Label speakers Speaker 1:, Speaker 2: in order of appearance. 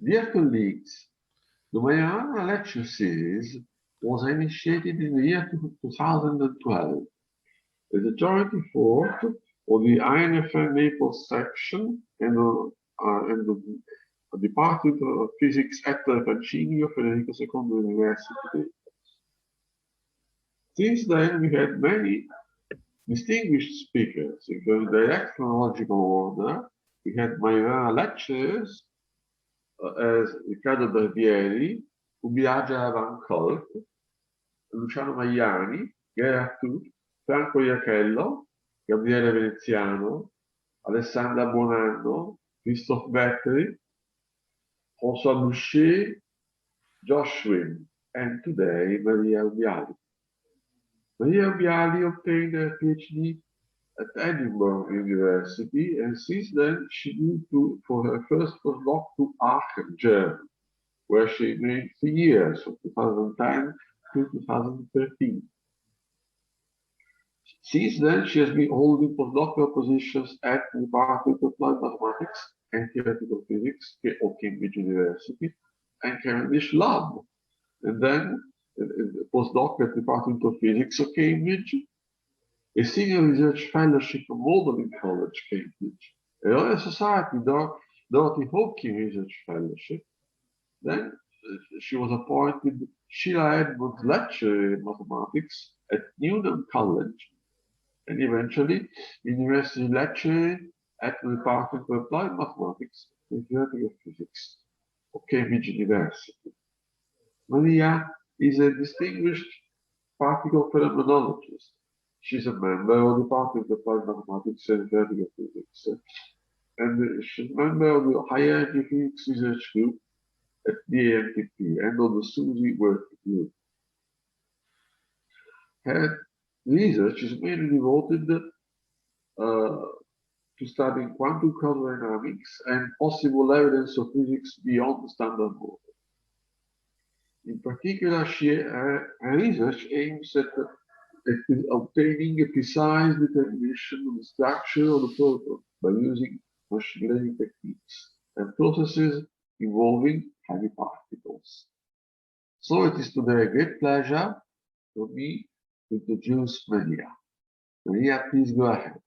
Speaker 1: Dear colleagues, the Majorana lecture series was initiated in the year 2012 as the 24th of the INFM Naples section and the Department of Physics at the Fancini of Federico II University. Since then, we had many distinguished speakers, including direct chronological order. We had Majorana lectures as Riccardo Barbieri, Ubiali Van Kolk, Luciano Magliani, Gerardo, Franco Iachello, Gabriele Veneziano, Alessandra Buonanno, Christophe Betteri, François Boucher, Josh Wynn, and today Maria Ubiali. Maria Ubiali obtained her PhD at Edinburgh University, and since then she moved for her first postdoc to Aachen, Germany, where she remained 3 years, from 2010 to 2013. Since then, she has been holding postdoctoral positions at the Department of Applied Mathematics and Theoretical Physics of Cambridge University and Cavendish Lab, and then a postdoc at the Department of Physics of Cambridge, a senior research fellowship at Magdalen College, Cambridge, a Royal Society Dorothy Hawking Research Fellowship. Then she was appointed Sheila Edmonds Lecturer in Mathematics at Newnham College, and eventually University Lecturer at the Department of Applied Mathematics and Theoretical Physics of Cambridge University. Maria is a distinguished particle phenomenologist. She's a member of the Department of Applied Mathematics and Theoretical Physics, and she's a member of the High Energy Physics Research Group at the DAMTP and of the SUSY Working Group. Her research is mainly devoted to studying quantum cosmodynamics and possible evidence of physics beyond the standard model. In particular, her research aims at obtaining a precise determination of the structure of the proton by using machine learning techniques and processes involving heavy particles. So it is today a great pleasure for me to introduce Maria. Maria, please go ahead.